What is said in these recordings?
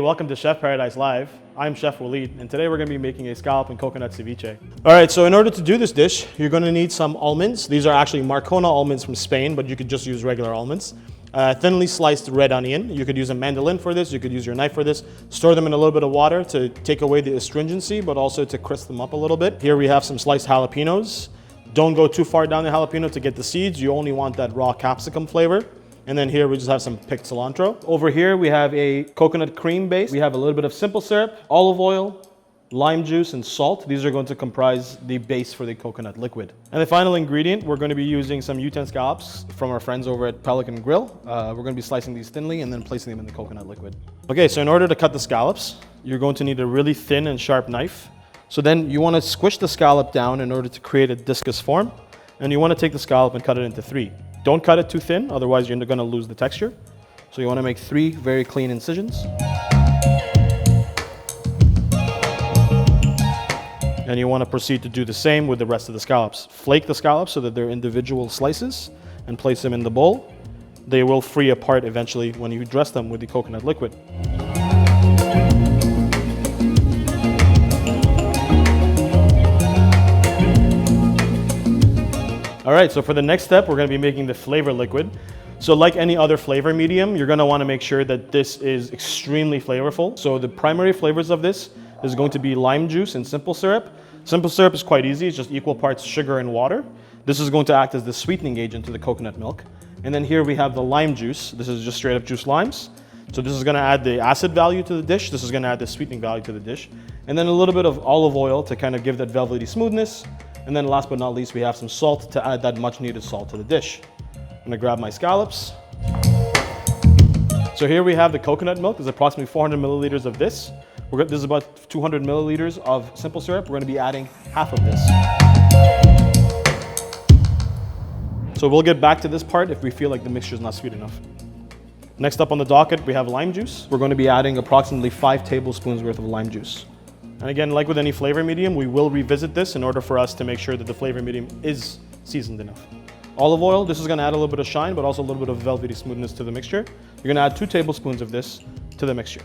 welcome to Chef Paradise Live. I'm Chef Walid, and today we're going to be making a scallop and coconut ceviche. All right, so in order to do this dish, you're going to need some almonds. These are actually Marcona almonds from Spain, but you could just use regular almonds. Thinly sliced red onion. You could use a mandolin for this. You could use your knife for this. Store them in a little bit of water to take away the astringency, but also to crisp them up a little bit. Here we have some sliced jalapenos. Don't go too far down the jalapeno to get the seeds. You only want that raw capsicum flavor. And then here we just have some picked cilantro. Over here we have a coconut cream base. We have a little bit of simple syrup, olive oil, lime juice, and salt. These are going to comprise the base for the coconut liquid. And the final ingredient, we're going to be using some U10 scallops from our friends over at Pelican Grill. We're going to be slicing these thinly and then placing them in the coconut liquid. Okay, so in order to cut the scallops, you're going to need a really thin and sharp knife. So then you want to squish the scallop down in order to create a discus form. And you want to take the scallop and cut it into 3. Don't cut it too thin, otherwise you're going to lose the texture. So you want to make 3 very clean incisions. And you want to proceed to do the same with the rest of the scallops. Flake the scallops so that they're individual slices and place them in the bowl. They will free apart eventually when you dress them with the coconut liquid. All right, so for the next step, we're going to be making the flavor liquid. So like any other flavor medium, you're going to want to make sure that this is extremely flavorful. So the primary flavors of this is going to be lime juice and simple syrup. Simple syrup is quite easy. It's just equal parts sugar and water. This is going to act as the sweetening agent to the coconut milk. And then here we have the lime juice. This is just straight up juice limes. So this is going to add the acid value to the dish. This is going to add the sweetening value to the dish. And then a little bit of olive oil to kind of give that velvety smoothness. And then last but not least, we have some salt to add that much needed salt to the dish. I'm gonna grab my scallops. So here we have the coconut milk. There's approximately 400 milliliters of this. This is about 200 milliliters of simple syrup. We're gonna be adding half of this. So we'll get back to this part if we feel like the mixture is not sweet enough. Next up on the docket, we have lime juice. We're going to be adding approximately 5 tablespoons worth of lime juice. And again, like with any flavor medium, we will revisit this in order for us to make sure that the flavor medium is seasoned enough. Olive oil, this is going to add a little bit of shine, but also a little bit of velvety smoothness to the mixture. You're going to add 2 tablespoons of this to the mixture.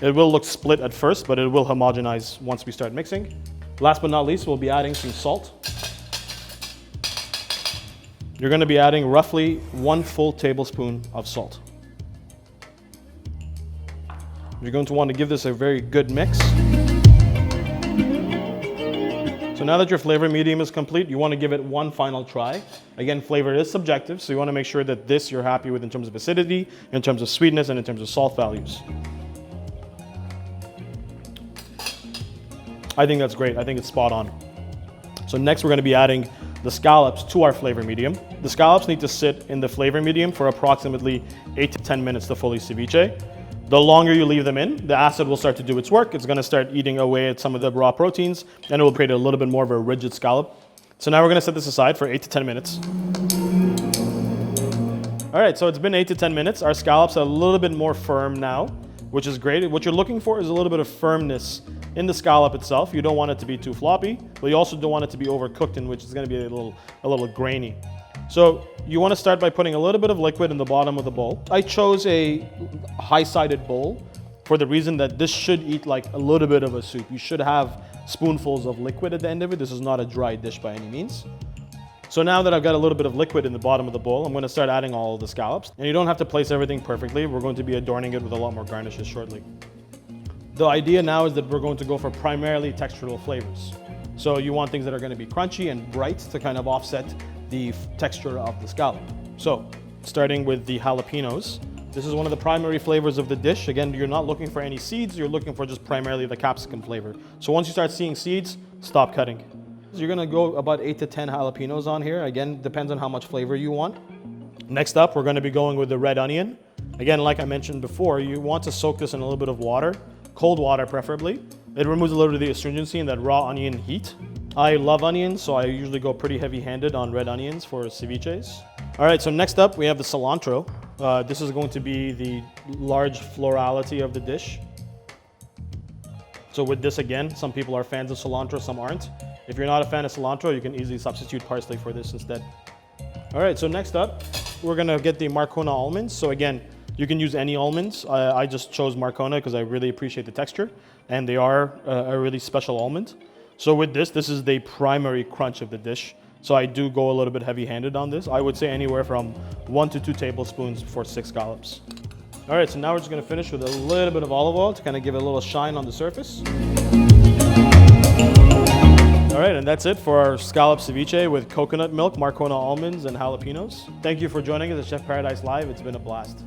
It will look split at first, but it will homogenize once we start mixing. Last but not least, we'll be adding some salt. You're going to be adding roughly 1 full tablespoon of salt. You're going to want to give this a very good mix. So now that your flavor medium is complete, you want to give it one final try. Again, flavor is subjective, so you want to make sure that this you're happy with in terms of acidity, in terms of sweetness, and in terms of salt values. I think that's great. I think it's spot on. So next we're going to be adding the scallops to our flavor medium. The scallops need to sit in the flavor medium for approximately 8 to 10 minutes to fully ceviche. The longer you leave them in, the acid will start to do its work. It's going to start eating away at some of the raw proteins, and it will create a little bit more of a rigid scallop. So now we're going to set this aside for 8 to 10 minutes. All right, so it's been 8 to 10 minutes. Our scallops are a little bit more firm now, which is great. What you're looking for is a little bit of firmness in the scallop itself. You don't want it to be too floppy, but you also don't want it to be overcooked, in which it's going to be a little grainy. So you want to start by putting a little bit of liquid in the bottom of the bowl. I chose a high-sided bowl for the reason that this should eat like a little bit of a soup. You should have spoonfuls of liquid at the end of it. This is not a dry dish by any means. So now that I've got a little bit of liquid in the bottom of the bowl, I'm going to start adding all of the scallops. And you don't have to place everything perfectly. We're going to be adorning it with a lot more garnishes shortly. The idea now is that we're going to go for primarily textural flavors. So you want things that are going to be crunchy and bright to kind of offset the texture of the scallop. So starting with the jalapenos, this is one of the primary flavors of the dish. Again, you're not looking for any seeds, you're looking for just primarily the capsicum flavor. So once you start seeing seeds, stop cutting. So you're gonna go about 8 to 10 jalapenos on here. Again, depends on how much flavor you want. Next up, we're gonna be going with the red onion. Again, like I mentioned before, you want to soak this in a little bit of water, cold water preferably. It removes a little bit of the astringency and that raw onion heat. I love onions, so I usually go pretty heavy-handed on red onions for ceviches. All right, so next up we have the cilantro. This is going to be the large florality of the dish. So with this, again, some people are fans of cilantro, some aren't. If you're not a fan of cilantro, you can easily substitute parsley for this instead. All right, so next up, we're gonna get the Marcona almonds. So again, You can use any almonds. I just chose Marcona because I really appreciate the texture, and they are a really special almond. So with this is the primary crunch of the dish. So I do go a little bit heavy-handed on this. I would say anywhere from 1 to 2 tablespoons for 6 scallops. All right, so now we're just gonna finish with a little bit of olive oil to kind of give it a little shine on the surface. All right, and that's it for our scallop ceviche with coconut milk, Marcona almonds, and jalapenos. Thank you for joining us at Chef Paradise Live. It's been a blast.